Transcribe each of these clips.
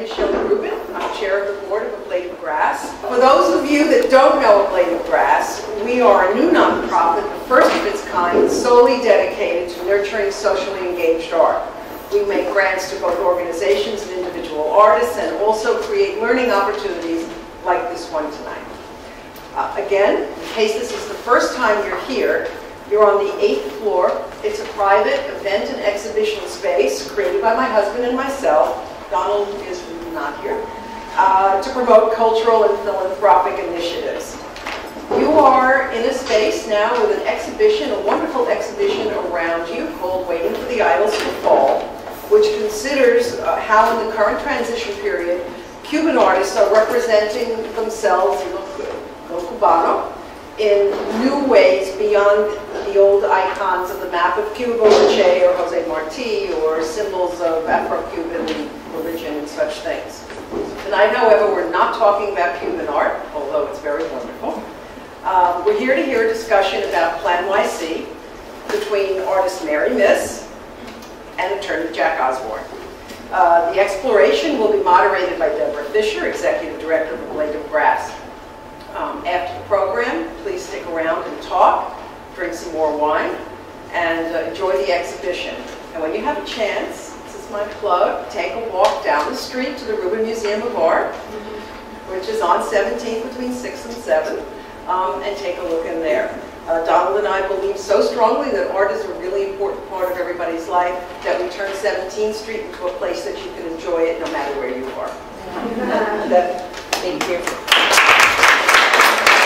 name is Shelley Rubin. I'm chair of the board of A Blade of Grass. For those of you that don't know A Blade of Grass, we are a new nonprofit, the first of its kind, solely dedicated to nurturing socially engaged art. We make grants to both organizations and individual artists, and also create learning opportunities like this one tonight. Again, in case this is the first time you're here, you're on the 8th floor. It's a private event and exhibition space created by my husband and myself. Donald is not here. To promote cultural and philanthropic initiatives. You are in a space now with an exhibition, a wonderful exhibition around you called Waiting for the Idols to Fall, which considers how in the current transition period, Cuban artists are representing themselves, lo cubano, in new ways beyond the old icons of the map of Cuba, or Che, or Jose Marti, or symbols of Afro-Cuban religion and such things. Tonight, however, we're not talking about Cuban art, although it's very wonderful. We're here to hear a discussion about PlaNYC between artist Mary Miss and attorney Jack Osborne. The exploration will be moderated by Deborah Fisher, Executive Director of A Blade of Grass. After the program, please stick around and talk, drink some more wine, and enjoy the exhibition. And when you have a chance, this is my plug, take a walk down the street to the Rubin Museum of Art, which is on 17th between 6 and 7, and take a look in there. Donald and I believe so strongly that art is a really important part of everybody's life that we turn 17th Street into a place that you can enjoy it no matter where you are. Thank you.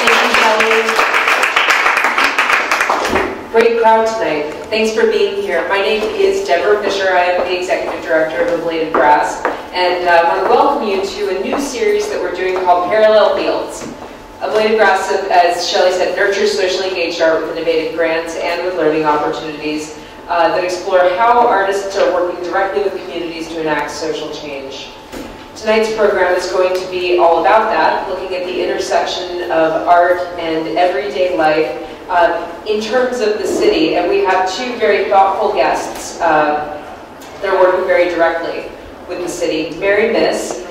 Thank you, Shelley. Great crowd tonight. Thanks for being here. My name is Deborah Fisher. I am the Executive Director of A Blade of Grass, and I want to welcome you to a new series that we're doing called Parallel Fields. A Blade of Grass, as Shelley said, nurtures socially engaged art with innovative grants and with learning opportunities that explore how artists are working directly with communities to enact social change. Tonight's program is going to be all about that, looking at the intersection of art and everyday life in terms of the city. And we have two very thoughtful guests that are working very directly with the city. Mary Miss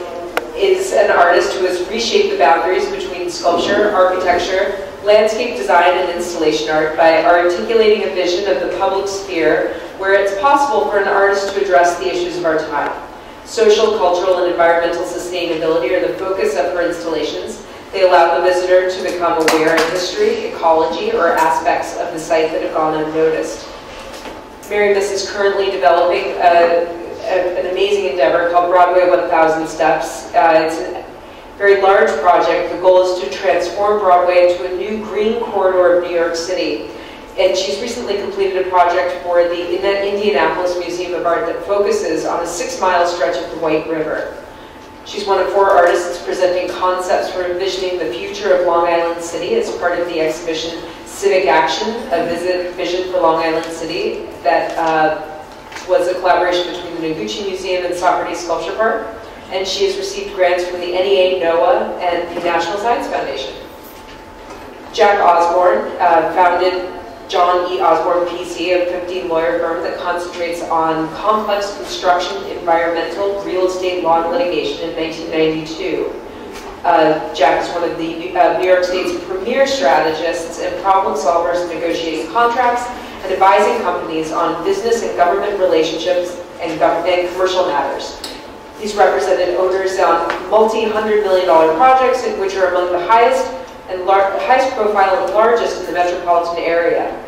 is an artist who has reshaped the boundaries between sculpture, architecture, landscape design, and installation art by articulating a vision of the public sphere where it's possible for an artist to address the issues of our time. Social, cultural, and environmental sustainability are the focus of her installations. They allow the visitor to become aware of history, ecology, or aspects of the site that have gone unnoticed. Mary Miss is currently developing an amazing endeavor called Broadway 1000 Steps. It's a very large project. The goal is to transform Broadway into a new green corridor of New York City. And she's recently completed a project for the Indianapolis Museum of Art that focuses on a 6-mile stretch of the White River. She's one of 4 artists presenting concepts for envisioning the future of Long Island City as part of the exhibition Civic Action, a vision for Long Island City that was a collaboration between the Noguchi Museum and Socrates Sculpture Park. And she has received grants from the NEA, NOAA, and the National Science Foundation. Jack Osborne founded John E. Osborne PC, a 15-lawyer firm that concentrates on complex construction, environmental, real estate law, and litigation in 1992. Jack is one of the New York State's premier strategists and problem solvers negotiating contracts and advising companies on business and government relationships and commercial matters. He's represented owners on multi-$100-million projects, which are among the highest profile and largest in the metropolitan area.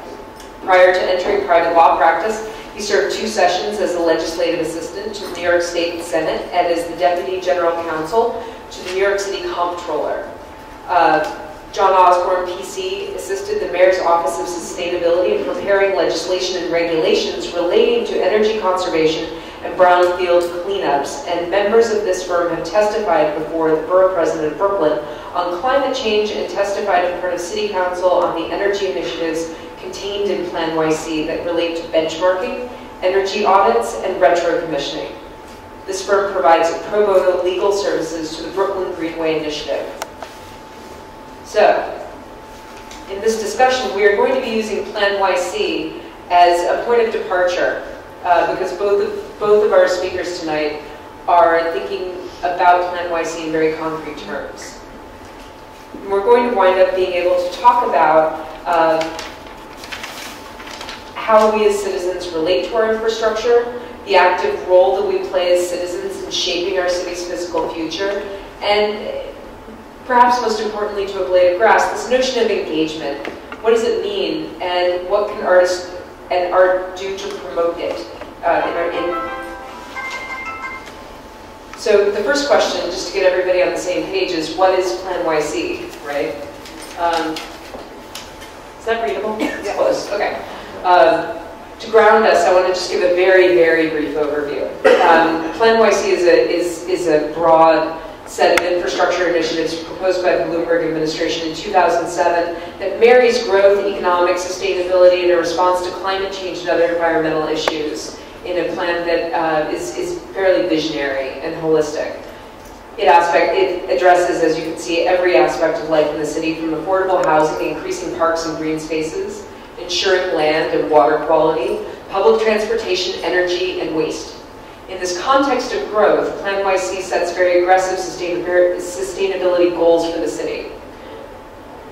Prior to entering private law practice, he served 2 sessions as a legislative assistant to the New York State Senate and as the Deputy General Counsel to the New York City Comptroller. John Osborne, PC, assisted the Mayor's Office of Sustainability in preparing legislation and regulations relating to energy conservation and brownfield cleanups, and members of this firm have testified before the Borough President of Brooklyn on climate change and testified in front of City Council on the energy initiatives contained in PlaNYC that relate to benchmarking, energy audits, and retro-commissioning. This firm provides pro bono legal services to the Brooklyn Greenway Initiative. So, in this discussion, we are going to be using PlaNYC as a point of departure because both of our speakers tonight are thinking about PlaNYC in very concrete terms. And we're going to wind up being able to talk about how we as citizens relate to our infrastructure, the active role that we play as citizens in shaping our city's physical future, and perhaps most importantly to a blade of grass, this notion of engagement. What does it mean, and what can artists and art do to promote it So the first question, just to get everybody on the same page, is what is PlaNYC, right? Is that readable? It's close, okay. To ground us, I want to just give a very, very brief overview. PlaNYC is a broad set of infrastructure initiatives proposed by the Bloomberg administration in 2007 that marries growth, economic sustainability, and a response to climate change and other environmental issues in a plan that is fairly visionary and holistic. It addresses, as you can see, every aspect of life in the city, from affordable housing, increasing parks and green spaces, ensuring land and water quality, public transportation, energy, and waste. In this context of growth, PlaNYC sets very aggressive sustainability goals for the city.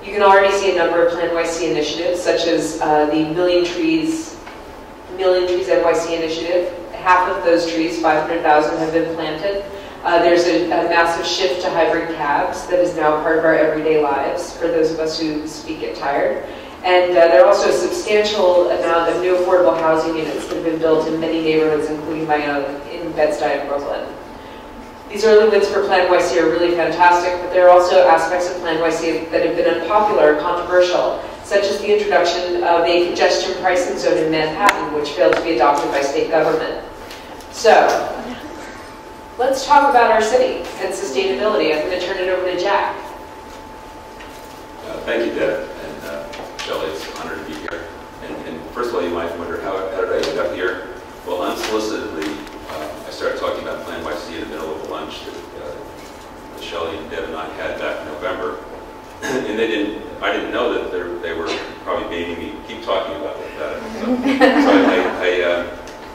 You can already see a number of PlaNYC initiatives, such as the Million Trees NYC initiative. Half of those trees, 500,000, have been planted. There's a massive shift to hybrid cabs that is now part of our everyday lives for those of us who speak get tired. And there are also a substantial amount of new affordable housing units that have been built in many neighborhoods, including my own, in Bed-Stuy and Brooklyn. These early wins for PlaNYC are really fantastic, but there are also aspects of PlaNYC that have been unpopular or controversial, such as the introduction of a congestion pricing zone in Manhattan, which failed to be adopted by state government. So, let's talk about our city and sustainability. I'm going to turn it over to Jack. Thank you, Deb. Shelley, it's an honor to be here. And first of all, you might wonder, how did I end up here? Well, unsolicitedly, I started talking about PlaNYC in the middle of a lunch that Shelley and Deb and I had back in November. And I didn't know that they were probably baiting me to keep talking about that. So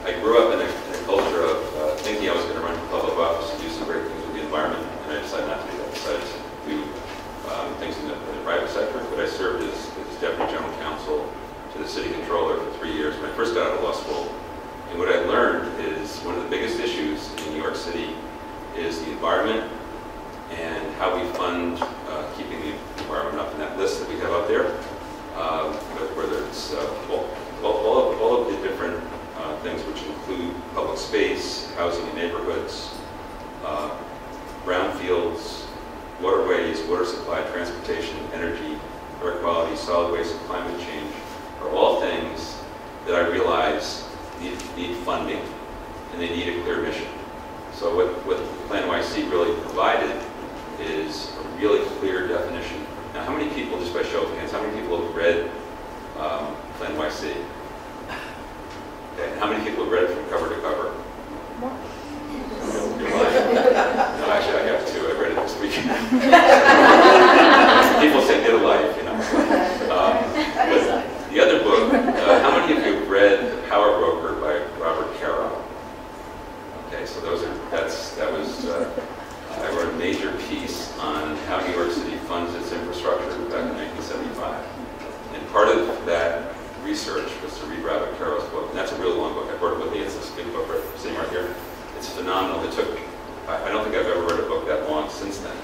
I grew up in a culture of thinking I was going to run for public office and do some great things with the environment, and I decided not to do that. I decided to do things in the private sector, but I served as Deputy General Counsel to the City Controller for 3 years when I first got out of law school. And what I learned is one of the biggest issues in New York City is the environment and how we fund keeping the environment up. And that list that we have up there, whether it's all of the different things which include public space, housing in neighborhoods, brownfields, waterways, water supply, transportation, energy, air quality, solid waste, and climate change, are all things that I realize need funding, and they need a clear mission. So what PlaNYC really provided is a really clear definition. Now, how many people, just by show of hands, how many people have read PlaNYC? Okay, how many people have read it from cover to cover? You're lying. No, actually, I have two. I read it this week. People say get a life, you know. But the other book, how many of you have read The Power Broker by Robert Caro? Okay, so I wrote a major piece on how New York City funds its infrastructure back in 1975. And part of that research was to read Robert Caro's book, and that's a real long book. I brought it with me. It's this big book sitting right here. It's phenomenal. I don't think I've ever read a book that long since then.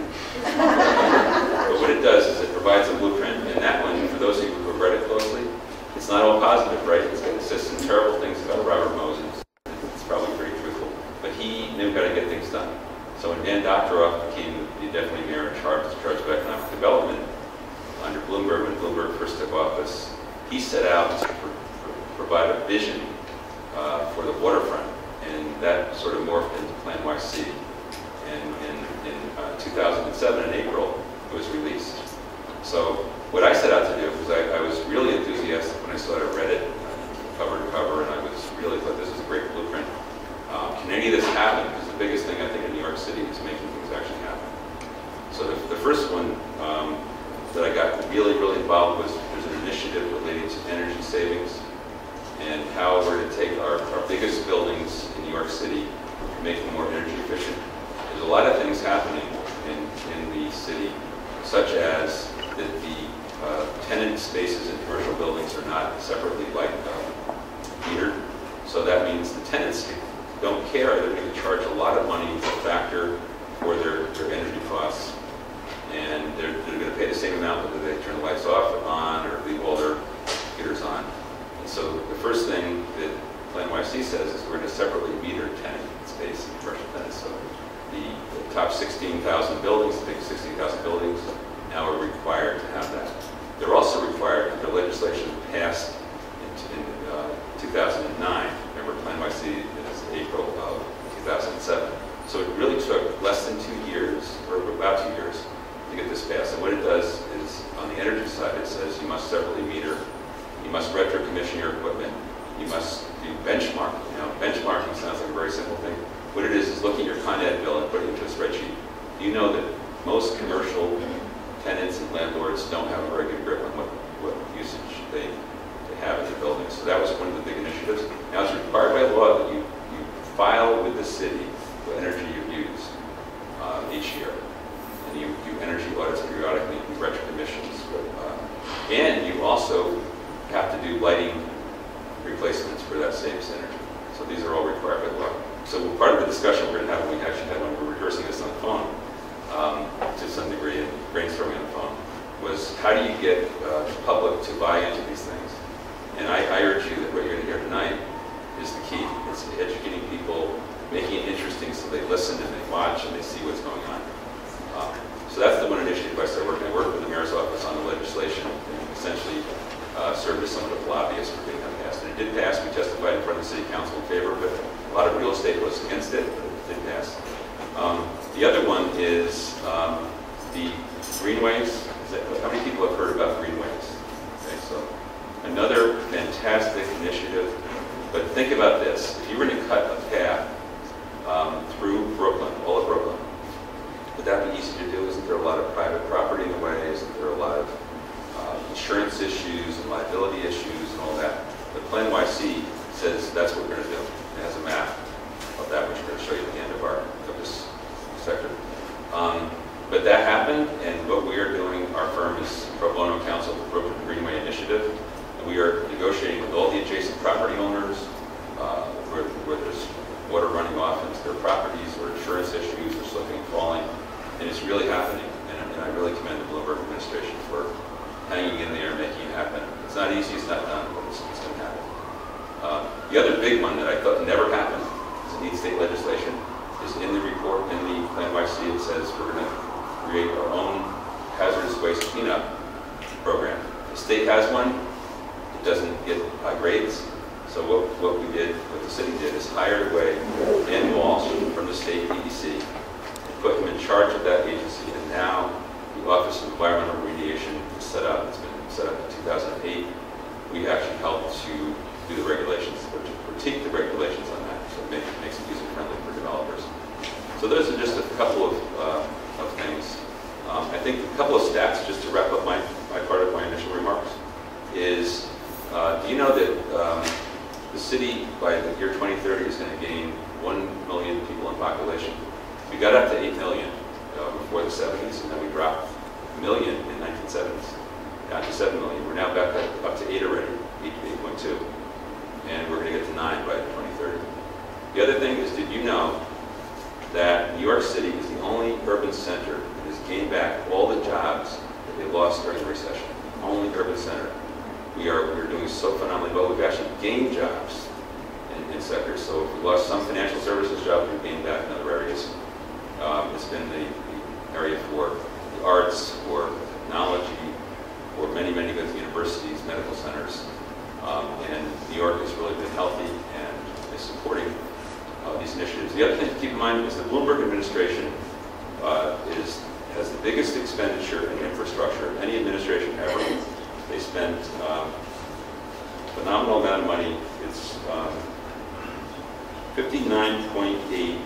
But what it does is it provides a blueprint, and that one, for those of you who have read it closely, it's not all positive, right? It says some terrible things about Robert Moses. It's probably pretty truthful. But he knew how to get things done. So when Dan Doctoroff became the deputy mayor in charge of economic development under Bloomberg, when Bloomberg first took office, he set out to provide a vision for the waterfront, and that sort of morphed into PlaNYC. And in 2007, in April, it was released. So what I set out to do was I was really enthusiastic when I sort of read it cover to cover, and I was really thought this is a great blueprint. Can any of this happen? Because the biggest thing I think in New York City is making things actually happen. So the first one that I got really involved was there's an initiative related to energy savings and how we're going to take our biggest buildings in New York City and make them more energy efficient. There's a lot of things in the city, such as that the tenant spaces in commercial buildings are not separately metered. So that means the tenants don't care. They're going to charge a lot of money to factor for their energy costs. And they're going to pay the same amount whether they turn the lights off or on or leave all their heaters on. And so the first thing that PlaNYC says is we're going to separately meter tenant space and commercial tenants. So the top 16,000 buildings, the big 16,000 buildings, now are required to have that. They're also required under legislation passed in 2009. Remember, PlaNYC is April of 2007. So it really took less than 2 years, or about 2 years, to get this passed. And what it does is, on the energy side, it says you must separately meter, you must retro-commission your equipment, you must do benchmarking. Now, benchmarking sounds like a very simple thing. What it is looking at your Con Ed bill and putting it into a spreadsheet. You know that most commercial tenants and landlords don't have a very good grip on what usage they have in their buildings. So that was one of the big initiatives. Now it's required by law that you file with the city what energy you've used each year. And you do energy audits periodically, you do retro commissions. And you also have to do lighting replacements for that same energy. So these are all required by law. So part of the discussion we're going to have, when we actually had when we were rehearsing this on the phone, to some degree, and brainstorming on the phone, was how do you get the public to buy into these things? And I urge you that what you're going to hear tonight is the key. It's educating people, making it interesting so they listen and they watch and they see what's going on. So that's the one initiative I started working. I worked with the mayor's office on the legislation and essentially served as somewhat of a lobbyist for getting that passed. And it did pass. We testified in front of the city council in favor, but a lot of real estate was against it, but it did pass. The other one is the greenways. How many people have heard about greenways? Okay, so another fantastic initiative. But think about this. If you were to cut a path through Brooklyn, all of Brooklyn, would that be easy to do? Isn't there a lot of private property in the way? Isn't there a lot of insurance issues and liability issues and all that? But PlaNYC says that's what we're going to do. It has a map of that, which we're going to show you at the end of this sector. But that happened, and what we are doing, our firm is pro bono counsel for the Brooklyn Greenway Initiative, and we are negotiating with all the adjacent property owners where there's water running off into their properties or insurance issues or slipping and falling, and it's really happening. And I really commend the Bloomberg administration for hanging in there and making it happen. It's not easy, it's not done, but it's going to happen. The other big one that I thought never happened, because it needs state legislation, is in the report, in the PlaNYC, it says we're going to create our own hazardous waste cleanup program. The state has one, it doesn't get high grades. So what we did, what the city did, is hired away Dan Walsh from the state EDC and put him in charge of that agency. And now the Office of Environmental Remediation is set up. It's been set up in 2008. We actually helped to do the regulations, or to critique the regulations on that, so it makes it user-friendly for developers. So those are just a couple of things. I think a couple of stats, just to wrap up my part of my initial remarks, is do you know that the city, by the year 2030, is going to gain 1 million people in population? We got up to 8 million before the 70s, and then we dropped 1 million in the 1970s, down to 7 million. We're now back up to 8 already, 8.2, and we're going to get to 9 by 2030. The other thing is, did you know that New York City is the only urban center that has gained back all the jobs that they lost during the recession? Only urban center. We're doing so phenomenally well. We've actually gained jobs in sectors. So if we lost some financial services jobs, we've gained back in other areas. It's been the area for the arts, for technology, for many, many good universities, medical centers. And New York has really been healthy and is supporting these initiatives. The other thing to keep in mind is the Bloomberg administration has the biggest expenditure in infrastructure of any administration ever. They spent a phenomenal amount of money. It's $59.8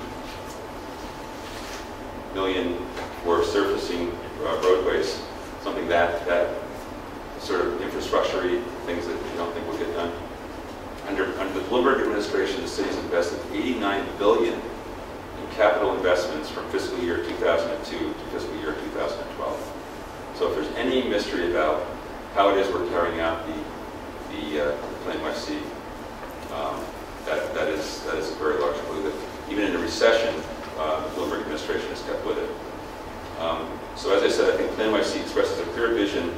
million for surfacing roadways, something that sort of infrastructure-y things that you don't think will get done. Under the Bloomberg administration, the city's invested $89 billion in capital investments from fiscal year 2002 to fiscal year 2012. So if there's any mystery about how it is we're carrying out the PlaNYC, that is a very large clue that even in a recession, the Bloomberg administration has kept with it. So as I said, I think PlaNYC expresses a clear vision.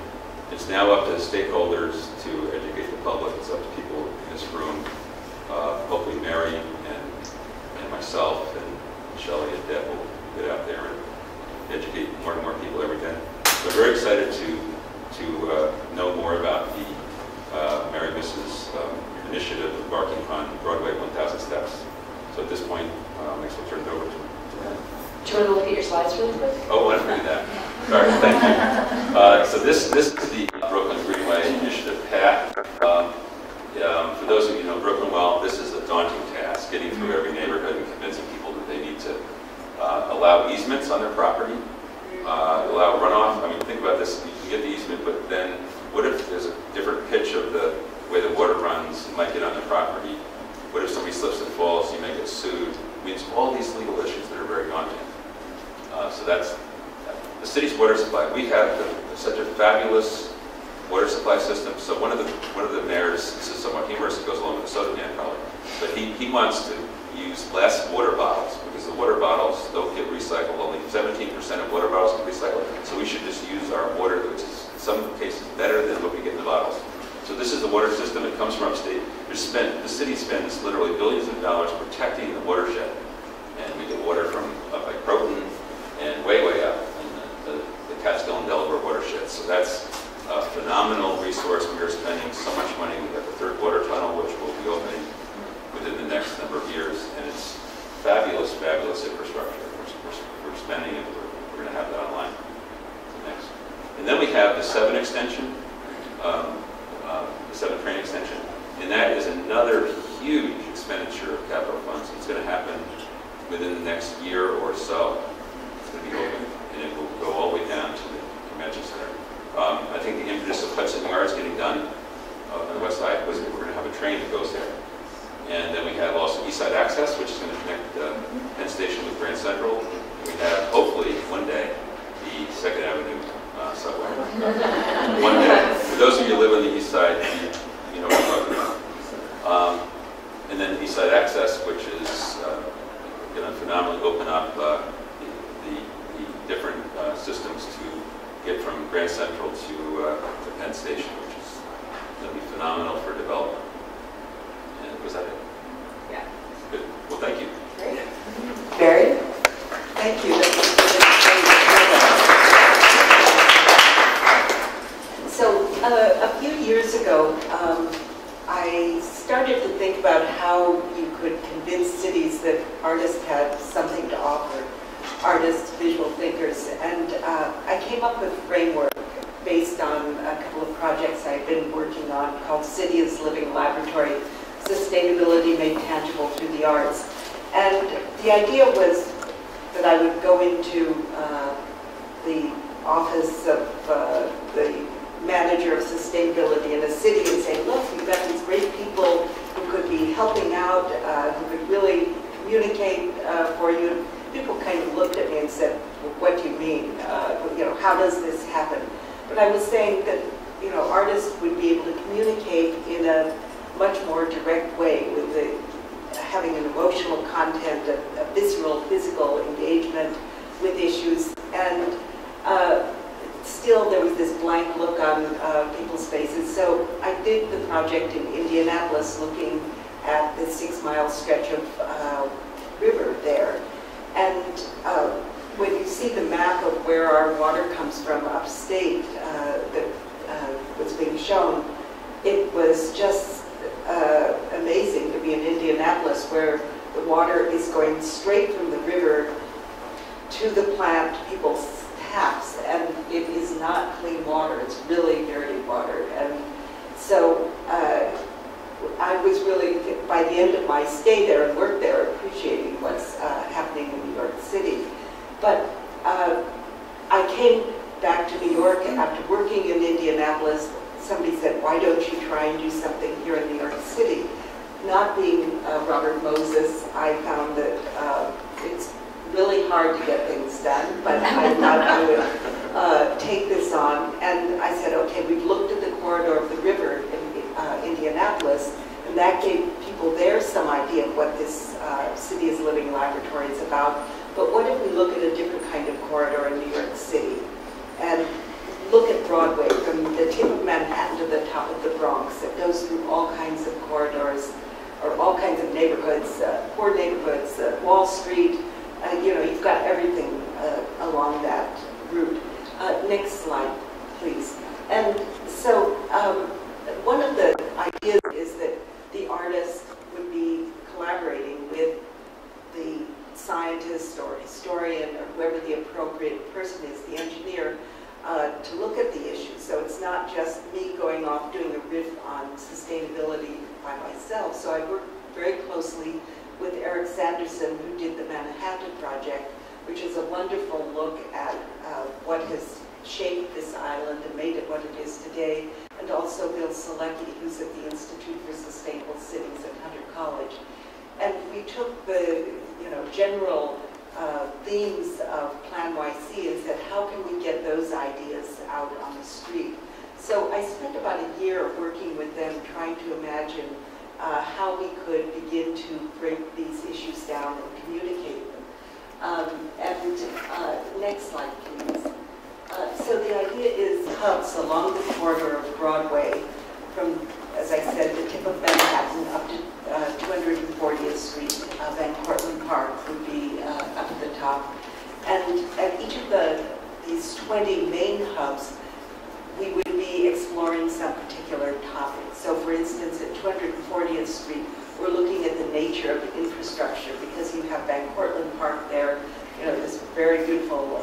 It's now up to stakeholders to educate the public. It's up to people in this room, hopefully Mary and myself and Shelley and Deb will get out there and educate more and more people every day. So I'm very excited to know more about the Mary Mrs. initiative embarking on Broadway 1,000 Steps. So at this point, I guess we'll turn it over to Do you want to look at your slides really quick? Oh, I didn't do that. Sorry, thank you. So this is the Brooklyn Greenway Initiative path. For those of you who know Brooklyn well, this is a daunting task, getting through every neighborhood and convincing people that they need to allow easements on their property, allow runoff. I mean, think about this. You get the easement, but then what if there's a different pitch of the way the water runs? You might get on the property. What if somebody slips and falls? You may get sued. I mean, it's all these legal issues that are very daunting. So that's the city's water supply. We have such a fabulous water supply system. So one of the mayors, this is somewhat humorous, it goes along with the soda can probably, but he wants to use less water bottles because the water bottles don't get recycled. Only 17% of water bottles get recycled. So we should just use our water, which is in some cases better than what we get in the bottles. So this is the water system. It comes from upstate. The city spends literally billions of dollars protecting the watershed, and we get water from up by Croton and way up in the Catskill and Delaware watersheds. So that's a phenomenal resource. We are spending so much money. We have the third water tunnel, which will be opening within the next number of years, and it's fabulous infrastructure. We're spending it. We're going to have that online next. And then we have the 7 extension, the 7 train extension, and that is another huge expenditure of capital funds. It's going to happen within the next year or so. It's going to be open, and it will go all the way down to the convention center. I think the impetus of Hudson Yards getting done on the west side was that we're going to have a train that goes there. And then we have also East Side Access, which is going to connect Penn Station with Grand Central. And we have, hopefully, one day, the 2nd Avenue subway. One day. For those of you who live on the east side, you know what I'm talking about. And then East Side Access, which is going to phenomenally open up the different systems to get from Grand Central to Penn Station, which is going to be phenomenal for development. And was that it? Yeah. Good. Well, thank you. Great. Barry? Thank you. So a few years ago, I started to think about how you could convince cities that artists had something to offer, artists, visual thinkers, and I came up with a framework based on a couple of projects I've been working on called City as Living Laboratory, Sustainability Made Tangible Through the Arts. And the idea was that I would go into the office of the manager of sustainability in a city and say, look, we've got these great people who could be helping out, who could really communicate for you. People kind of looked at me and said, well, what do you mean? You know, how does this happen? But I was saying that, you know, artists would be able to communicate in a much more direct way with having an emotional content, a visceral, physical engagement with issues, and still there was this blank look on people's faces. So I did the project in Indianapolis looking at the 6-mile stretch of river there. And when you see the map of where our water comes from upstate that was being shown, it was just amazing to be in Indianapolis where the water is going straight from the river to the plant, people's taps, and it is not clean water. It's really dirty water. And so I was really, by the end of my stay there and work there, appreciating what's happening in New York City. But I came back to New York after working in Indianapolis. Somebody said, why don't you try and do something here in New York City? Not being Robert Moses, I found that it's really hard to get things done, but I thought I would take this on. And I said, okay, we've looked at the corridor of the river in Indianapolis, and that gave people there some idea of what this City is Living Laboratory is about. But what if we look at a different kind of corridor in New York City and look at Broadway from the tip of Manhattan to the top of the Bronx? It goes through all kinds of corridors or all kinds of neighborhoods, poor neighborhoods, Wall Street. You know, you've got everything along that route. Next slide, please. And so one of the ideas is that the artist would be collaborating with the scientist or historian or whoever the appropriate person is, the engineer, to look at the issues. So it's not just me going off doing a riff on sustainability by myself. So I worked very closely with Eric Sanderson, who did the Manhattan Project, which is a wonderful look at what has shaped this island and made it what it is today, and also Bill Selecki, who's at the Institute for Sustainable Cities at Hunter College. And we took the general themes of PlaNYC and said, how can we get those ideas out on the street? So I spent about a year working with them trying to imagine how we could begin to break these issues down and communicate them. Next slide, please. So the idea is hubs along the corridor of Broadway from, as I said, the tip of Manhattan up to 240th Street. Van Cortlandt Park would be up at the top. And at each of these 20 main hubs, we would be exploring some particular topic. So for instance, at 240th Street, we're looking at the nature of infrastructure because you have Van Cortlandt Park there, this very beautiful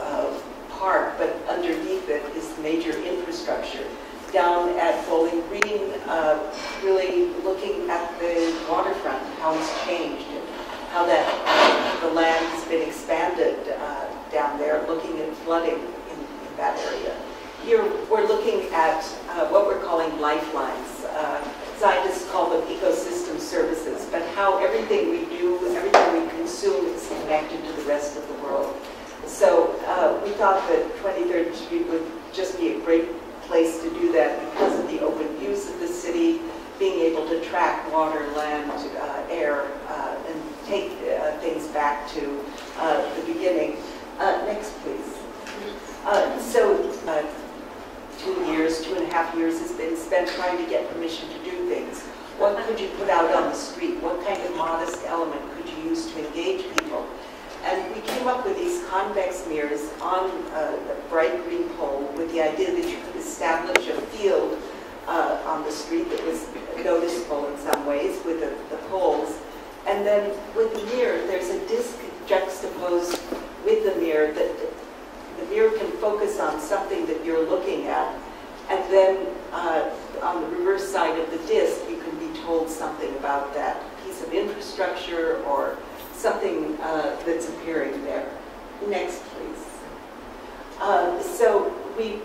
park, but underneath it is major infrastructure. Down at Bowling Green, really looking at the waterfront, how it's changed, and how that the land has been expanded down there, looking at flooding in that area. Here we're looking at what we're calling lifelines. Scientists call them ecosystem services, but how everything we do, everything we consume is connected to the rest of the world. So we thought that 23rd Street would just be a great place to do that because of the open views of the city, being able to track water, land, air, and take things back to the beginning. Next, please. So 2.5 years has been spent trying to get permission to do things. What could you put out on the street? What kind of modest element could you use to engage people? And we came up with these convex mirrors on a bright green pole with the idea that you could establish a field on the street that was noticeable in some ways with the poles. And then with the mirror, there's a disc juxtaposed with the mirror that the mirror can focus on something that you're looking at. And then on the reverse side of the disc, you can be told something about that piece of infrastructure or something that's appearing there. Next, please. So we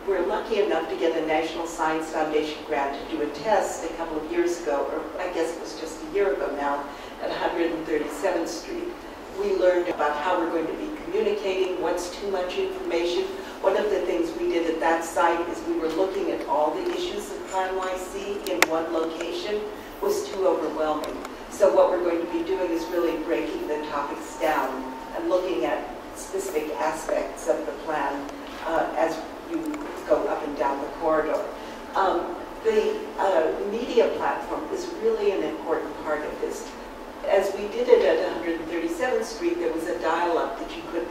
were lucky enough to get a National Science Foundation grant to do a test a couple of years ago, or I guess it was just a year ago now, at 137th Street. We learned about how we're going to be communicating, what's too much information. One of the things we did at that site is we were looking at all the issues of PlaNYC in one location was too overwhelming. So what we're going to be doing is really breaking the topics down and looking at specific aspects of the plan as you go up and down the corridor. The media platform is really an important part of this. As we did it at 137th Street, there was a dial-up that you could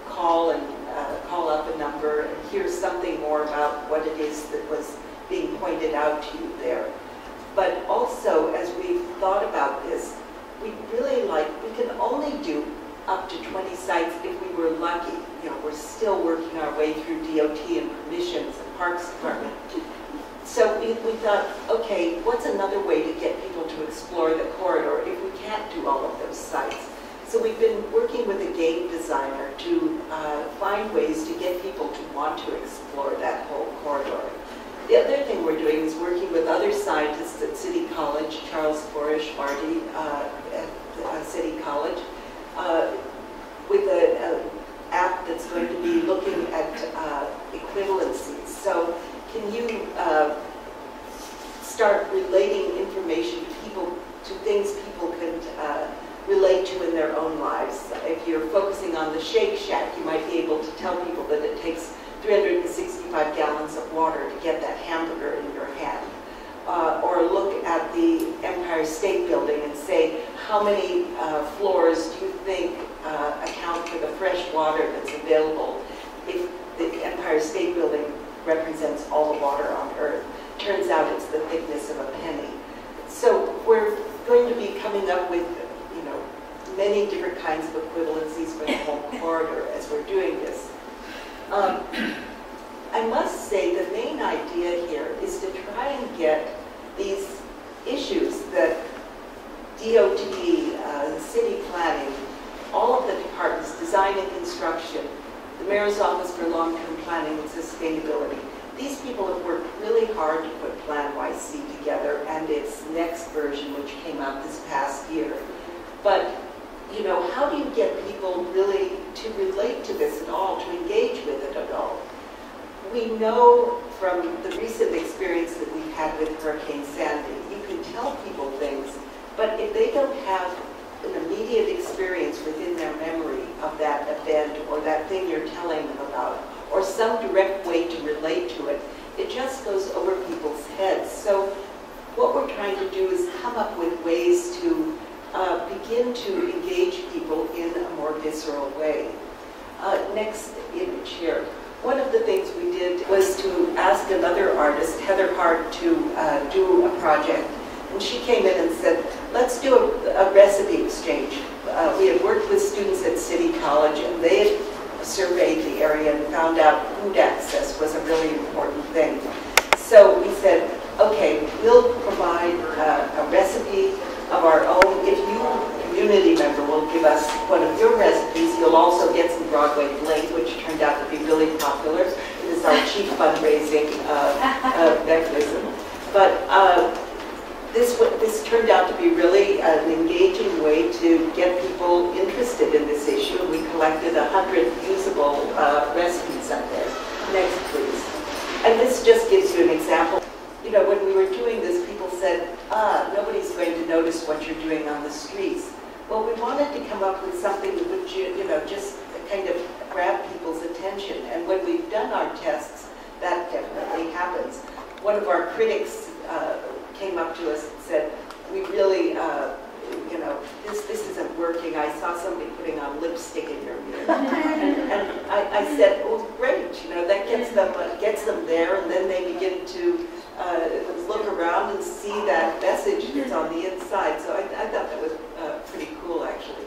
call and call up a number and hear something more about what it is that was being pointed out to you there. But also, as we've thought about this, we really we can only do up to 20 sites if we were lucky. We're still working our way through DOT and permissions and Parks Department. So we thought, okay, what's another way to get people to explore the corridor if we can't do all of those sites? So we've been working with a game designer to find ways to get people to want to explore that whole corridor. The other thing we're doing is working with other scientists at City College, Charles Borish Marty at City College, with an app that's going to be looking at equivalencies. So can you start relating information to things people can relate to in their own lives? If you're focusing on the Shake Shack, you might be able to tell people that it takes 365 gallons of water to get that hamburger in your hand. Or look at the Empire State Building and say, how many floors do you think account for the fresh water that's available if the Empire State Building represents all the water on Earth? Turns out it's the thickness of a penny. So we're going to be coming up with, many different kinds of equivalencies for the whole corridor as we're doing this. I must say the main idea here is to try and get these issues that DOT, city planning, all of the departments, design and construction, the Mayor's Office for Long-Term Planning and Sustainability, these people have worked really hard to put PlaNYC together and its next version, which came out this past year. But how do you get people really to relate to this at all, to engage with it at all? We know from the recent experience that we've had with Hurricane Sandy, you can tell people things, but if they don't have an immediate experience within their memory of that event or that thing you're telling them about, or some direct way to relate to it, it just goes over people's heads. So what we're trying to do is come up with ways to begin to engage people in a more visceral way. Next image here. One of the things we did was to ask another artist, Heather Hart, to do a project. And she came in and said, let's do a recipe exchange. We had worked with students at City College, and they had surveyed the area and found out food access was a really important thing. So we said, okay, we'll provide a recipe of our own. If you, community member, will give us one of your recipes, you'll also get some Broadway Bling, which turned out to be really popular. It is our chief fundraising mechanism. But this turned out to be really an engaging way to get people interested in this issue. We collected 100 usable recipes up there. Next, please. And this just gives you an example. When we were doing this, people said, nobody's going to notice what you're doing on the streets. Well, we wanted to come up with something that would, just kind of grab people's attention. And when we've done our tests, that definitely happens. One of our critics came up to us and said, we really, this isn't working. I saw somebody putting on lipstick in your mirror. and I said, well, great, that gets them there, and then they begin to look around and see that message that's on the inside. So I thought that was pretty cool, actually.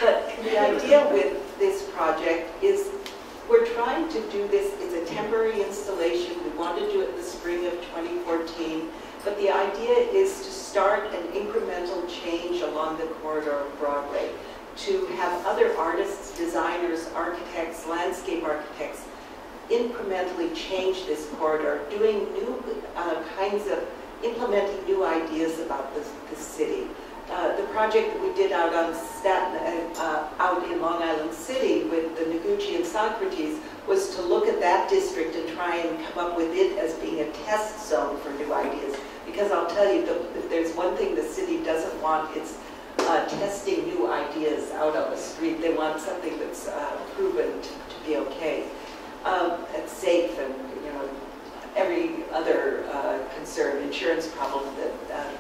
But the idea with this project is we're trying to do this. It's a temporary installation. We want to do it in the spring of 2014. But the idea is to start an incremental change along the corridor of Broadway, to have other artists, designers, architects, landscape architects incrementally change this corridor, doing new implementing new ideas about the city. The project that we did out on out in Long Island City with the Noguchi and Socrates was to look at that district and try and come up with it as being a test zone for new ideas. Because I'll tell you, if there's one thing the city doesn't want, it's testing new ideas out on the street. They want something that's proven to be okay. And safe, and every other concern, insurance problem that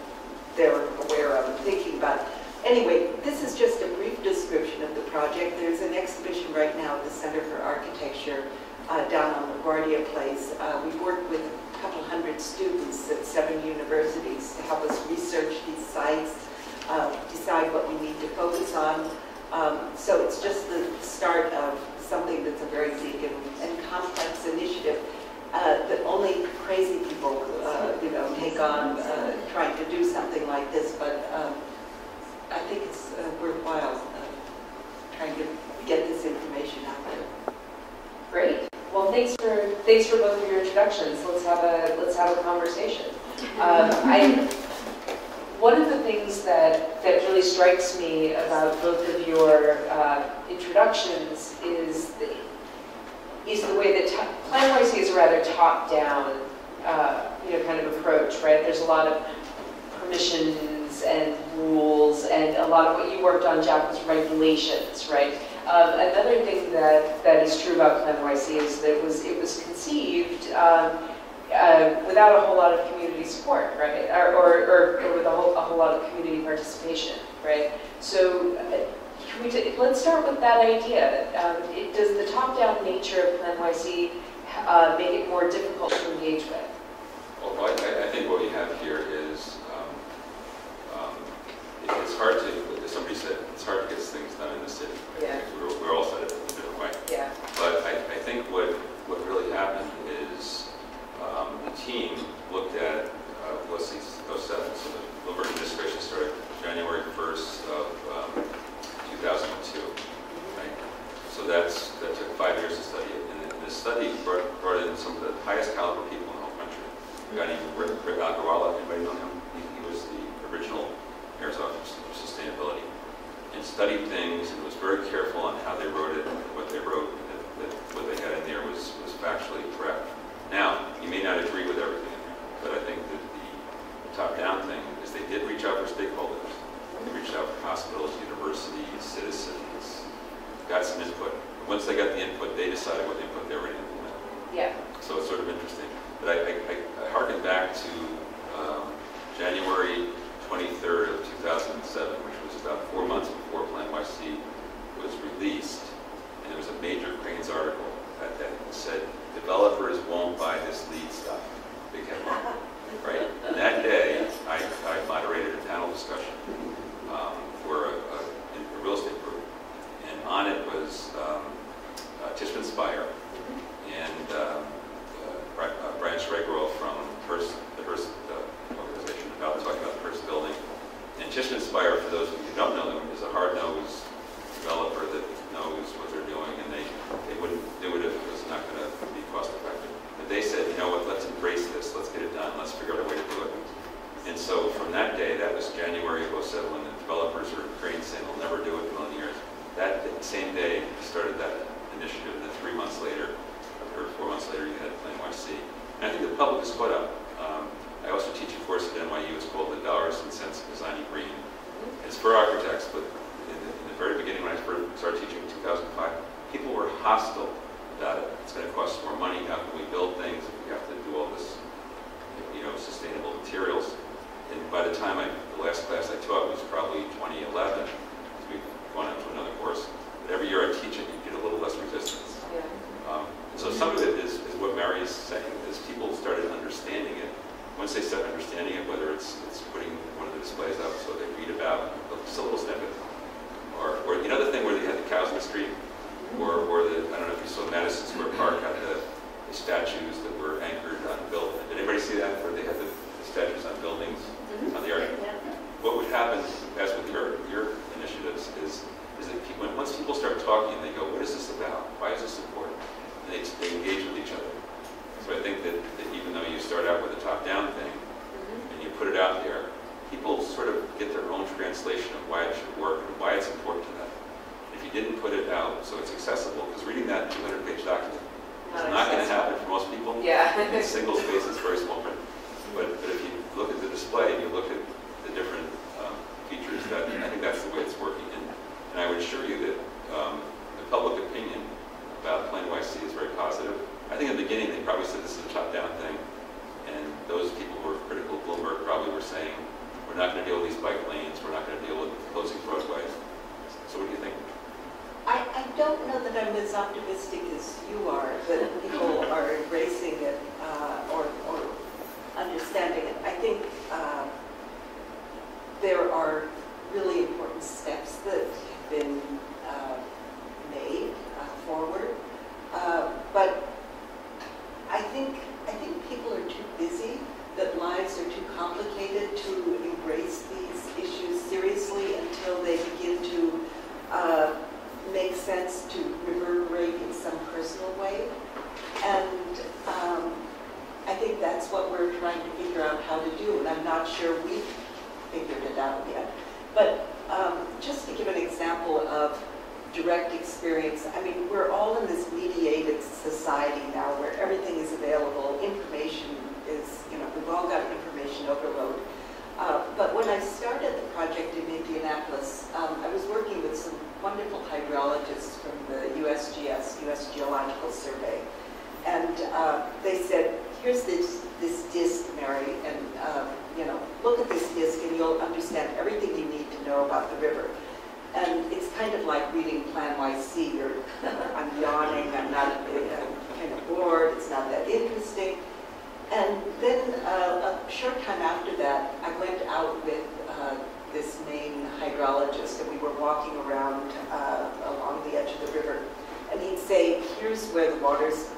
they're aware of and thinking about. Anyway, this is just a brief description of the project. There's an exhibition right now at the Center for Architecture down on LaGuardia Place. We've worked with a couple hundred students at 7 universities to help us research these sites, decide what we need to focus on. So it's just the start of something that's a very big and complex initiative that only crazy people, take on trying to do something like this. But I think it's worthwhile trying to get this information out there. Great. Well, thanks for both of your introductions. Let's have a conversation. One of the things that really strikes me about both of your introductions is the way that PlaNYC is a rather top-down, kind of approach, right? There's a lot of permissions and rules, and a lot of what you worked on, Jack, was regulations, right? Another thing that is true about PlaNYC is that it was conceived without a whole lot of community support, right? Or with a whole lot of community participation, right? So let's start with that idea. Does the top-down nature of PlaNYC make it more difficult to engage with? Well, I think what we have here is it's hard to, as somebody said, it's hard to get things done in the city. Yeah. We're all said it in a different way. Yeah. But I think what really happened is the team looked at, let's see, 07, so the Bloomberg administration started January 1st of 2002, right? So that took 5 years to study it. And the study brought in some of the highest caliber people in the whole country. A guy named Rick Agrawala, anybody know him? He was the original mayor's office of sustainability, and studied things and was very careful on how they wrote it, and what they wrote, that what they had in there was factually correct. Now, you may not agree with everything in there, but I think that the top-down thing is they did reach out for stakeholders. They reached out for hospitals, universities, citizens, got some input. Once they got the input, they decided what input they were going to implement. Yeah. So it's sort of interesting. But I harken back to January 23rd of 2007, which was about 4 months before PlaNYC was released, and there was a major Cranes article that said, developers won't buy this LEED stuff. Big headline, right? And that day, I moderated a panel discussion for a real estate group, and on it was Tishman Speyer and Brian Schregerl from the Hearst organization, talking about the Hearst building. And Tishman Speyer, for those of you who don't know them, is a hard-nosed developer that knows what they're doing, and they wouldn't do it if it was not going to be cost-effective. But they said, you know what, let's embrace this, let's get it done, let's figure out a way to do it. And so from that day, that was January of 07, when the developers were Cranes saying they'll never do it in a million years. That same day, we started that initiative, and then 3 months later, or 4 months later, you had PlaNYC. And I think the public has caught up. I also teach a course at NYU. It's called the Dollars and Cents of Designing Green. It's for architects, but in the very beginning, when I first started teaching in 2005, people were hostile about it. It's going to cost more money. How can we build things if we have to do all this, sustainable materials? And by the time the last class I taught was probably 2011, because we've gone on to another course. But every year I teach it, you get a little less resistance. Yeah. And so some of it is what Mary's saying, is people started understanding it. Once they start understanding it, whether it's putting one of the displays up so they read about just a little snippet, or the thing where they had the cows in the street, or I don't know if you saw Madison Square Park had the statues that were anchored on buildings. Did anybody see that, where they had the statues on buildings on the art? Yeah. What would happen, as with your initiatives, is that once people start talking, they go, what is this about? Why is this important? And they engage with each other. So I think that even though you start out with a top-down thing, and you put it out there, people sort of get their own translation of why it should work and why it's important to them. If you didn't put it out so it's accessible, because reading that 200-page document is not going to happen for most people. Yeah. In single space, it's very small print. But if you look at the display and you look at the different features, I think that's the way it's working. And I would assure you that the public opinion about PlaNYC is very positive. I think in the beginning they probably said this is a top-down thing, and those people who were critical of Bloomberg probably were saying, we're not going to deal with these bike lanes, we're not going to deal with closing roadways. So what do you think? I don't know that I'm as optimistic as you are that people are embracing it or understanding it. I think there are really important steps that have been made forward, but I think people are too busy, that lives are too complicated to embrace these issues seriously until they begin to make sense, to reverberate in some personal way. And I think that's what we're trying to figure out how to do, and I'm not sure we've figured USGS, U.S. Geological Survey. And they said, here's this disc, Mary, and look at this disc and you'll understand everything you need to know about the river. And it's kind of like reading PlaNYC. I'm yawning, I'm kind of bored, it's not that interesting. And then a short time after that, I went out with this Maine hydrologist, and we were walking around along the edge of the river. And he'd say, here's where the water's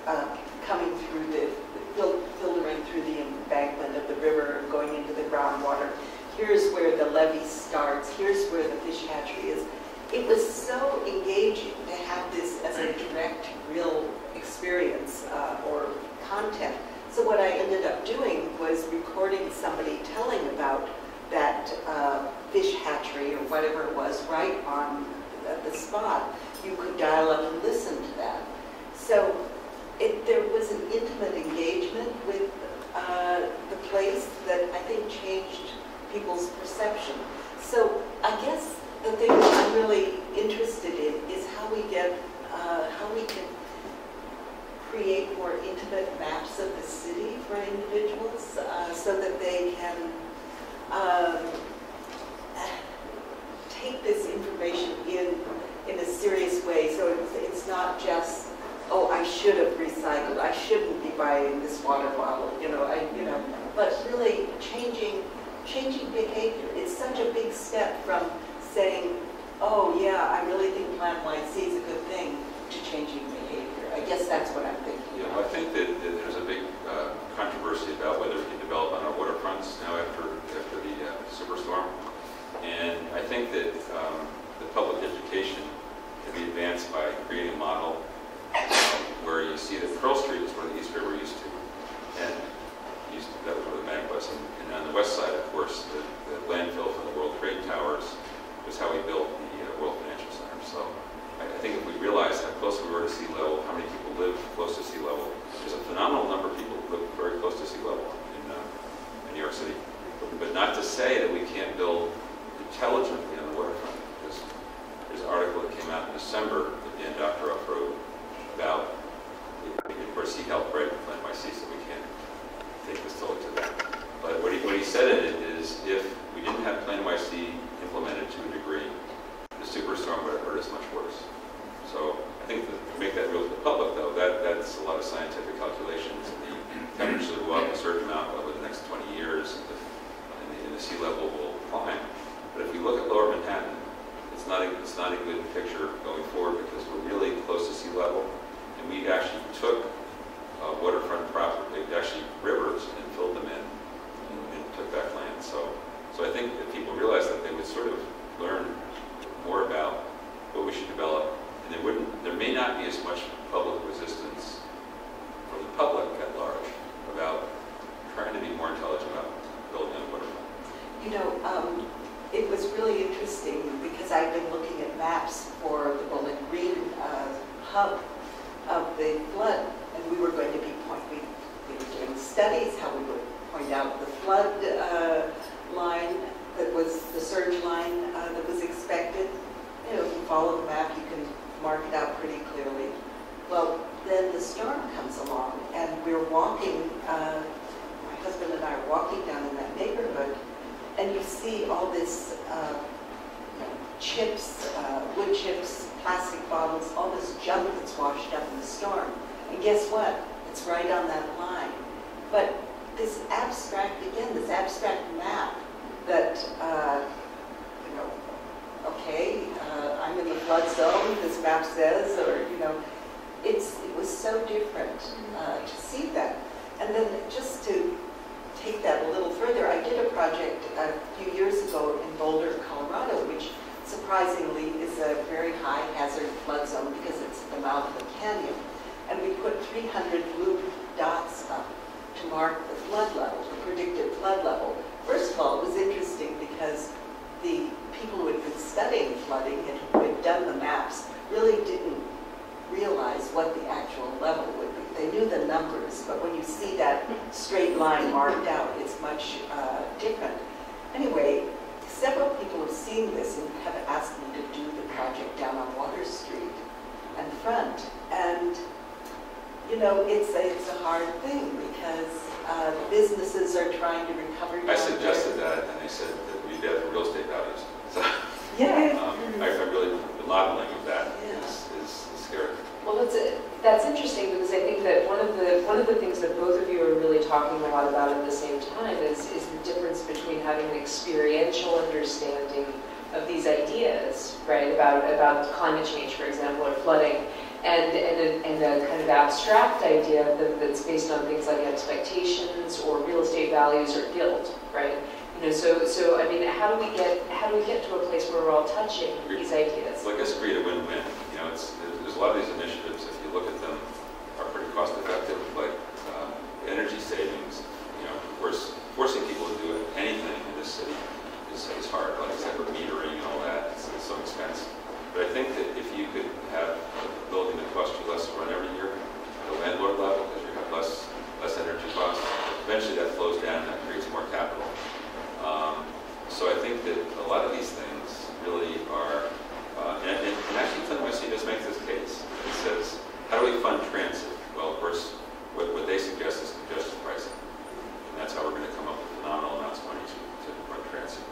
coming through filtering through the embankment of the river and going into the groundwater. Here's where the levee starts. Here's where the fish hatchery is. It was so engaging to have this as a direct, real experience or content. So what I ended up doing was recording somebody telling about that fish hatchery or whatever it was right on the spot. You could dial up and listen to that. So there was an intimate engagement with the place that I think changed people's perception. So I guess the thing that I'm really interested in is how we can create more intimate maps of the city for individuals so that they can take this information in a serious way. So it's not just, oh, I should have recycled, I shouldn't be buying this water bottle, but really changing behavior. It's such a big step from saying, oh yeah, I really think PlaNYC is a good thing, to changing behavior. I guess that's what I'm thinking. I think that there's a big controversy about whether we can develop on our waterfronts now after the superstorm. And I think that the public education can be advanced by creating a model where you see that Pearl Street is where the East River used to, and that was where the bank was. And on the west side, of course, the landfill from the World Trade Towers was how we built the World Financial Center. So I think if we realize how close we were to sea level, how many people live close to sea level, there's a phenomenal number of people who live very close to sea level in New York City. But not to say that we can't build intelligently on the waterfront, because there's an article that came out in December that Dan Doctorow wrote about, of course he helped write PlaNYC, so we can't take this totally to that. But what he said in it is, if we didn't have PlaNYC implemented to a degree, the superstorm would have hurt us much worse. So I think to make that real to the public, though, that's a lot of scientific calculations. The temperature will go up a certain amount over the next 20 years, and the sea level will climb. But if we look at Lower Manhattan, it's not a good picture going forward, because we're really close to sea level, and we actually took waterfront property, actually rivers, and filled them in and took back land. So I think if people realize that, they would sort of learn more about what we should develop, and there may not be as much public resistance from the public at large about trying to be more intelligent about building on waterfront. It was really interesting because I've been looking at maps for the Bowling Green hub of the flood, and we were going to be doing studies how we would point out the flood line that was the surge line that was expected. If you follow the map, you can mark it out pretty clearly. Well, then the storm comes along, and we're walking. My husband and I are walking down in that neighborhood, and you see all this chips, wood chips, plastic bottles, all this junk that's washed up in the storm. And guess what? It's right on that line. But this abstract map that, okay, I'm in the flood zone, this map says, or, it was so different to see that. And then just to take that a little further, I did a project a few years ago in Boulder, Colorado, which surprisingly is a very high hazard flood zone because it's the mouth of a canyon. And we put 300 blue dots up to mark the flood level, the predicted flood level. First of all, it was interesting because the people who had been studying flooding and who had done the maps really didn't realize what the actual level would be. They knew the numbers, but when you see that straight line marked out, it's much different. Anyway, several people have seen this and have asked me to do the project down on Water Street. and front. And, you know, it's a hard thing because businesses are trying to recover. I suggested that, and they said that we'd have the real estate values. So, yeah. I really, the modeling of that is scary. Well, that's interesting because I think that one of the things that both of you are really talking a lot about at the same time is the difference between having an experiential understanding of these ideas, right, about climate change, for example, or flooding, and a kind of abstract idea that's based on things like expectations or real estate values or guilt, right? You know, so I mean, how do we get to a place where we're all touching these ideas? Well, I guess create a win-win. You know, there's a lot of these initiatives. If you look at them, are pretty cost-effective, like energy savings. You know, of course, forcing people to do anything in this city is hard. Like I said, with metering and all that, it's some expense. But I think that if you could have a building that costs you less to run every year at a landlord level, because you have less energy costs, eventually that flows down and that creates more capital. So I think that a lot of these things really are, and actually PlaNYC does make this case. It says, how do we fund transit? Well, of course, what they suggest is congestion pricing. And that's how we're going to come up with phenomenal amounts of money to run transit.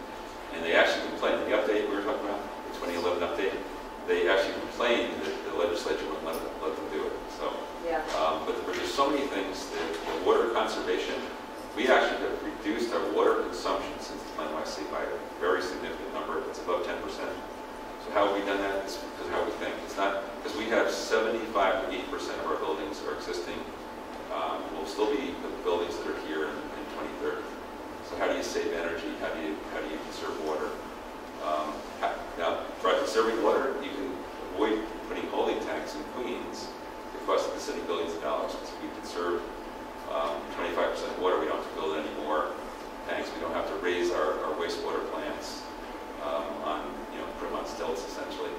And they actually complained, the update we were talking about, the 2011 update, they actually complained that the legislature wouldn't let them do it. So, yeah. But there's so many things that the water conservation, we actually have reduced our water consumption since PlaNYC by a very significant number. It's above 10%. So how have we done that? It's because of how we think. It's not because we have 75 to 80% of our buildings are existing. Will still be the buildings that are here in 2030. So how do you save energy? How do you conserve water? Now, by conserving water, you can avoid putting holding tanks in Queens. It costs the city billions of dollars because we conserve 25% water. We don't have to build any more tanks. We don't have to raise our wastewater plants put them on stilts essentially,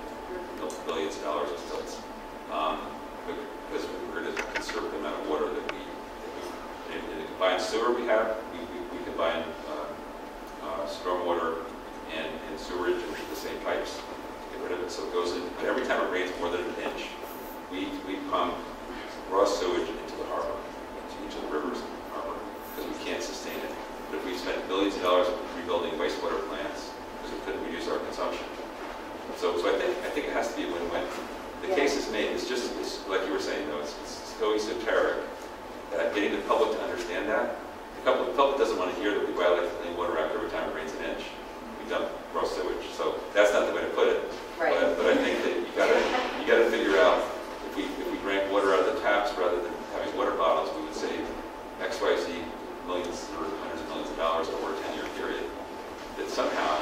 billions of dollars of stilts, because we're going to conserve the amount of water that we in the combined sewer we have. We combine stormwater and sewerage into the same pipes to get rid of it, so it goes in. But every time it rains more than an inch, we pump raw sewage into the harbor, into each of the rivers in the harbor, because we can't sustain it. But if we spent billions of dollars rebuilding wastewater plants, because we couldn't reduce our consumption. So I think it has to be a win-win. The case is made. It's like you were saying, though. It's so esoteric that getting the public to understand that. The public doesn't want to hear that we violate the Clean Water Act every time it rains an inch. We dump raw sewage. So that's not the way to put it. Right. But I think that you got to figure out if we drank water out of the taps rather than having water bottles, we would save XYZ millions or hundreds of millions of dollars over a 10-year period. That somehow,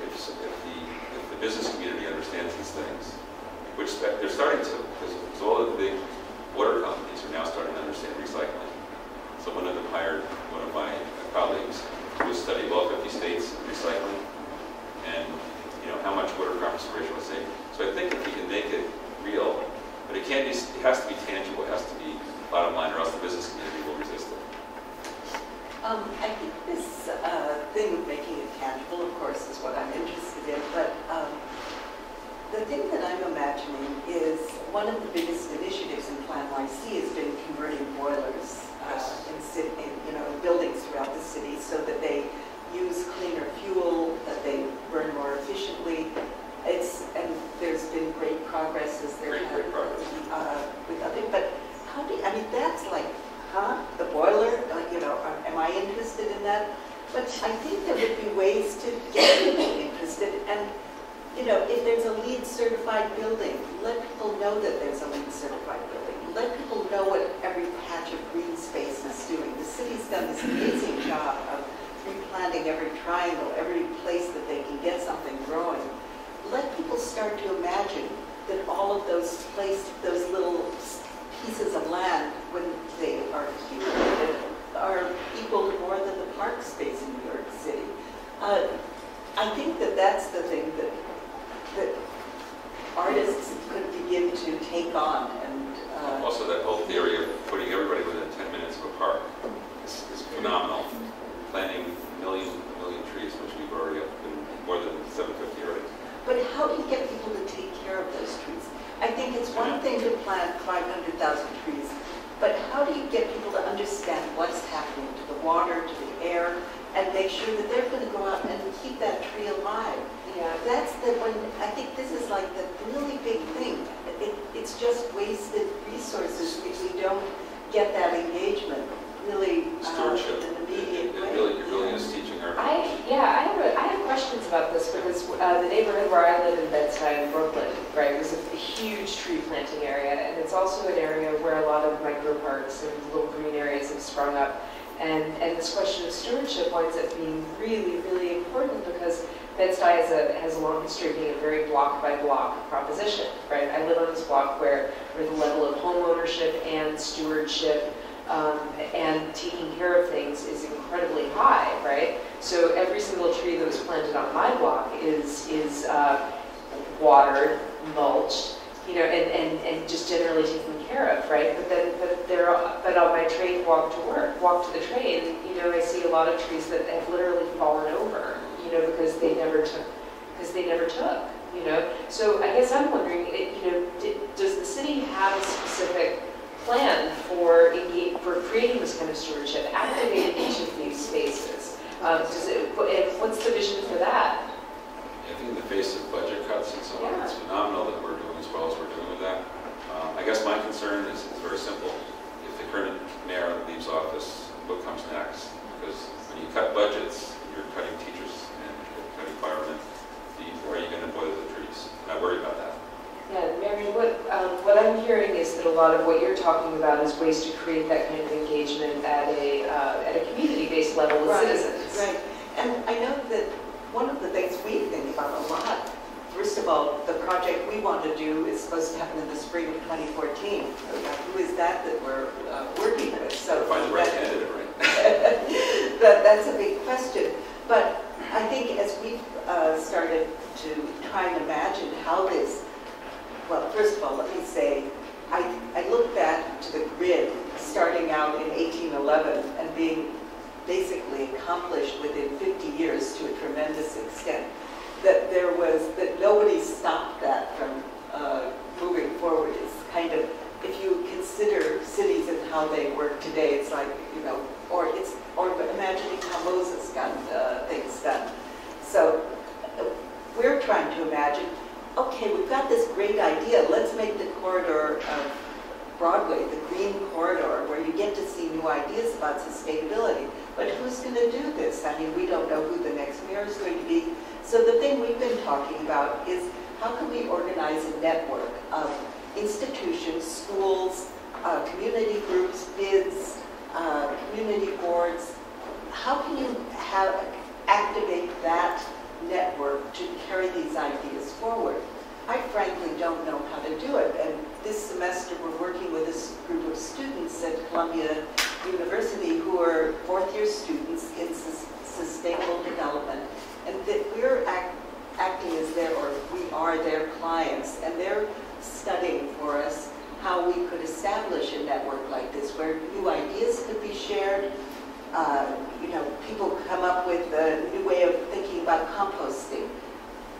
if the business community understands these things, which they're starting to, because all of the big water companies are now starting to understand recycling. So one of them hired one of my colleagues who has studied all 50 states in recycling, and how much water conservation was saved. So I think if we can make it real, but it has to be tangible, it has to be bottom line, or else the business community will resist it. I think this thing of making it tangible, of course, is what I'm interested in, but the thing that I'm imagining is one of the biggest initiatives in PlaNYC has been converting boilers in buildings throughout the city so that they use cleaner fuel, that they burn more efficiently. And there's been great progress as there has with other. But that's like, the boiler, am I interested in that? But I think there would be ways to get people interested. And, if there's a LEED certified building, let people know that there's a LEED certified building. plant 500,000 trees, but how do you get people to understand what's happening to the water, to the air, and make sure that they're going to go out and keep that tree alive? Yeah. That's the one, I think this is like the really big thing. It's just wasted resources if we don't get that engagement really Stewardship. in an immediate way. It really is teaching our... I have questions about this because the neighborhood where I live in Bed-Stuy in Brooklyn, right, was a huge tree planting area, and it's also an area where a lot of micro parks and little green areas have sprung up. And this question of stewardship winds up being really, really important because Bed-Stuy has a long history of being a very block-by-block proposition, right? I live on this block where the level of home ownership and stewardship and taking care of things is incredibly high, right? So every single tree that was planted on my block is watered, mulched, you know, and just generally taken care of, right? But on my train walk to the train, you know, I see a lot of trees that have literally fallen over, you know, because they never took, you know. So I guess I'm wondering, you know, does the city have a specific plan for creating this kind of stewardship, activating each of these spaces? What's the vision for that? I think in the face of budget cuts and so on, it's phenomenal that we're doing as well as we're doing with that. I guess my concern is very simple. If the current mayor leaves office, what comes next? Because when you cut budgets, you're cutting teachers and you're cutting firemen. Where are you going to boil the trees? And I worry about that. Yeah, Mary, what I'm hearing is that a lot of what you're talking about is ways to create that kind of engagement at a community-based level with citizens. Right, and I know that one of the things we think about a lot, first of all, the project we want to do is supposed to happen in the spring of 2014. Who is that we're working with? So find the right candidate, right? That's a big question. But I think as we've started to try and imagine how this, well, first of all, let me say, I look back to the grid starting out in 1811 and being basically accomplished within 50 years to a tremendous extent. That nobody stopped that from moving forward. It's kind of, if you consider cities and how they work today, it's like, you know, or imagining how Moses got things done. So we're trying to imagine, okay, we've got this great idea. Let's make the corridor of Broadway, the green corridor, where you get to see new ideas about sustainability. But who's going to do this? I mean, we don't know who the next mayor is going to be. So the thing we've been talking about is how can we organize a network of institutions, schools, community groups, bids, community boards. How can you activate that network to carry these ideas forward? I frankly don't know how to do it. And this semester we're working with this group of students at Columbia University who are fourth-year students in sustainable development. And that we're acting as we are their clients, and they're studying for us how we could establish a network like this, where new ideas could be shared. You know, people come up with a new way of thinking about composting.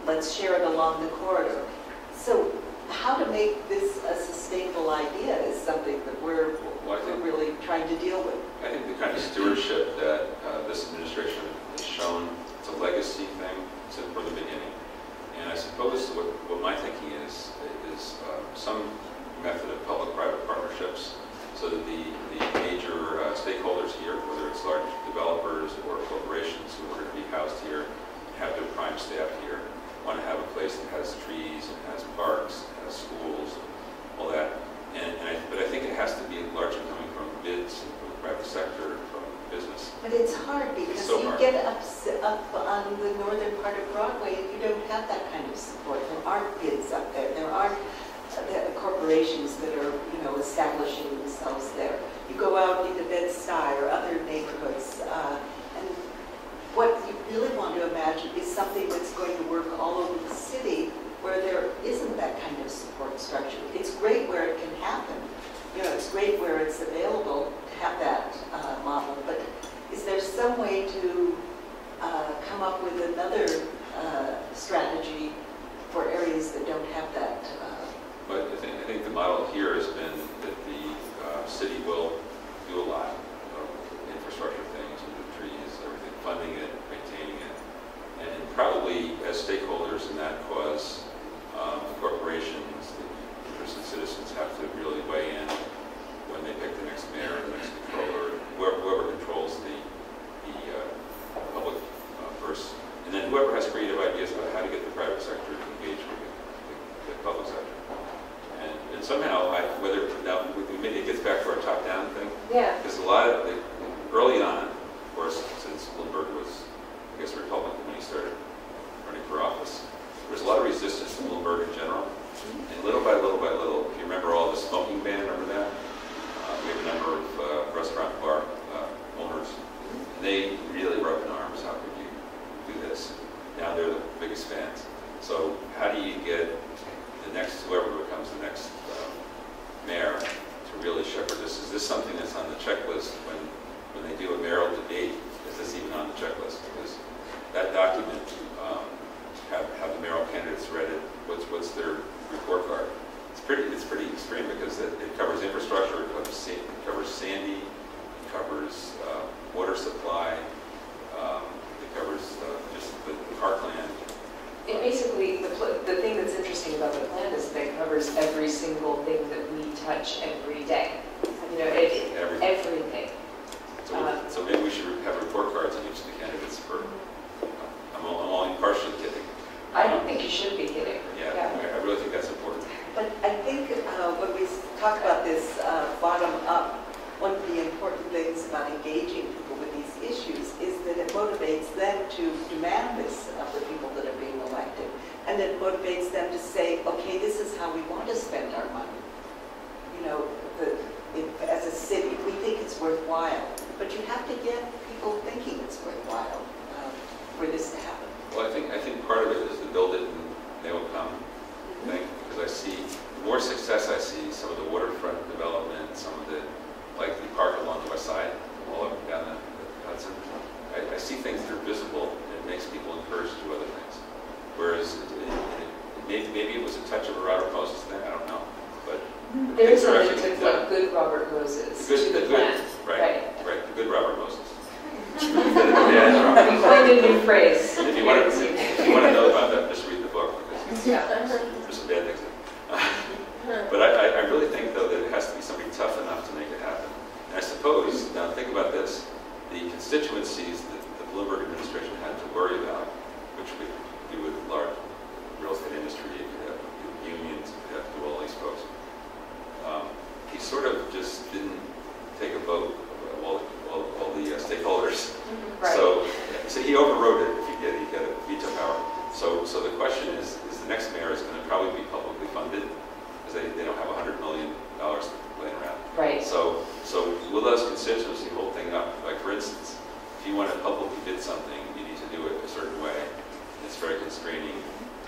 Let's share it along the corridor. So how to make this a sustainable idea is something that we're really trying to deal with. I think the kind of stewardship that this administration has shown, it's a legacy thing since from the beginning. And I suppose what my thinking is some method of public-private partnerships so that the major stakeholders here, whether it's large developers or corporations who are going to be housed here, have their prime staff here, want to have a place that has trees and has parks, and has schools, all that. But I think it has to be largely coming from bids from the private sector, from business. But it's hard because get up on the northern part of Broadway and you don't have that kind of support. There aren't bids up there. There aren't corporations that are, you know, establishing themselves there. You go out into Bed-Stuy or other neighborhoods, and what you really want to imagine is something that's going to work all over the city where there isn't that kind of support structure. It's great where it can happen. You know, it's great where it's available to have that model, but is there some way to come up with another strategy for areas that don't have that? But I think think the model here has been that the city will do a lot of infrastructure things, with the trees, everything, funding it, maintaining it, and probably as stakeholders in that cause, corporations, the interested citizens have to really weigh in when they pick the next mayor, the next controller, whoever controls the public first, and then whoever has creative ideas about how to get the private sector to engage with the public sector. And somehow, maybe it gets back to our top-down thing. Yeah. Because a lot of early on, of course, since Bloomberg was, I guess, a Republican when he started running for office, there was a lot of resistance to Bloomberg in general. And little by little by little, if you remember all the smoking ban, remember that? We have a number of restaurant bar owners, and they really rubbed in arms. How could you do this? Now they're the biggest fans. So how do you get the next, whoever becomes the next mayor, to really shepherd this? Is this something that's on the checklist when they do a mayoral debate? Is this even on the checklist? Because that document, have the mayoral candidates read it? What's their report card? It's pretty extreme because it covers infrastructure, it covers Sandy, it covers water supply, it covers just the parkland. It basically, the thing that's interesting about the plan is that it covers every single thing that we touch every day. You know, everything. So maybe we should have report cards on each of the candidates for, I'm only partially kidding. I don't think you should be kidding. Yeah. I really think that's important. But I think when we talk about this bottom up, one of the important things about engaging people with these issues is that it motivates them to demand this of the people that are being elected. And it motivates them to say, okay, this is how we want to spend our money. You know, as a city, we think it's worthwhile. But you have to get people thinking it's worthwhile for this to happen. Well, I think part of it is to build it and they will come thing, because I see more success. I see some of the waterfront development, some of the, like the park along the west side, all up and down the Hudson. I see things that are visible, and it makes people encouraged to do other things. Whereas maybe it was a touch of a Robert Moses thing, I don't know, but there's something to what good Robert Moses to the plan. Right, the good Robert Moses. We coined a new phrase. If you want to know about that, just read the book, because there's some bad things in it. But I really think, though, that it has to be somebody tough enough to make it happen. And I suppose, now think about this, the constituencies that the Bloomberg administration had to worry about, which would do with large real estate industry, you could have unions, you could have to do all these folks. He sort of just didn't take a vote of all the stakeholders. Right. So he overrode it. If he got a veto power. So the question is the next mayor is going to probably be publicly funded, because they don't have $100 million laying around. Right. So will those constituencies hold things up? Like, for instance, if you want to publicly bid something, you need to do it a certain way. It's very constraining.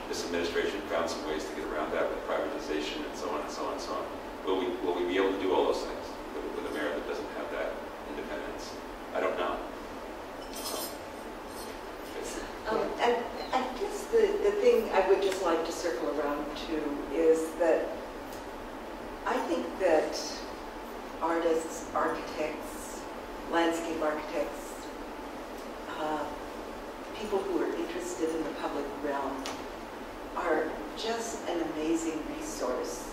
This administration found some ways to get around that with privatization and so on and so on and so on. Will we be able to do all those things with a mayor that doesn't have that independence? I don't know. And I guess the thing I would just like to circle around to is that I think that artists, architects, landscape architects, people who are interested in the public realm are just an amazing resource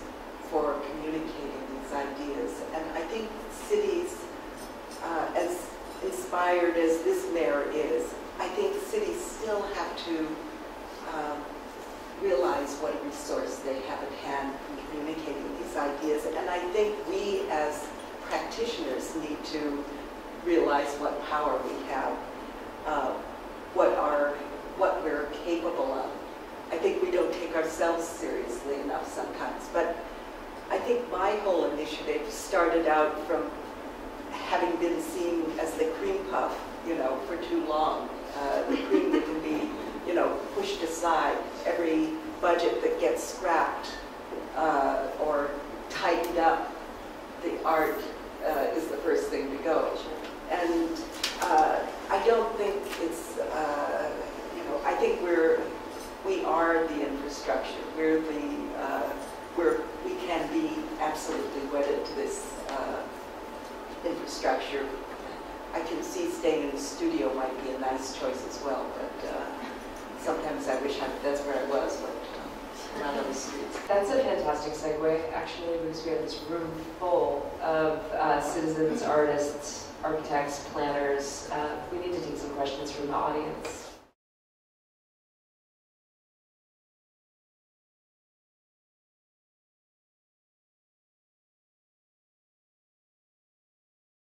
for communicating these ideas. And I think cities, as inspired as this mayor is, I think cities still have to realize what a resource they have at hand in communicating these ideas. And I think we as practitioners need to realize what power we have, what we're capable of. I think we don't take ourselves seriously enough sometimes, but I think my whole initiative started out from having been seen as the cream puff, for too long. The cream that can be, pushed aside. Every budget that gets scrapped or tightened up, the art is the first thing to go. And I don't think it's, I think we are the infrastructure. We can be staying in the studio might be a nice choice as well, but sometimes I wish that's where I was, but around on the streets. That's a fantastic segue, actually, because we have this room full of citizens, artists, architects, planners. We need to take some questions from the audience.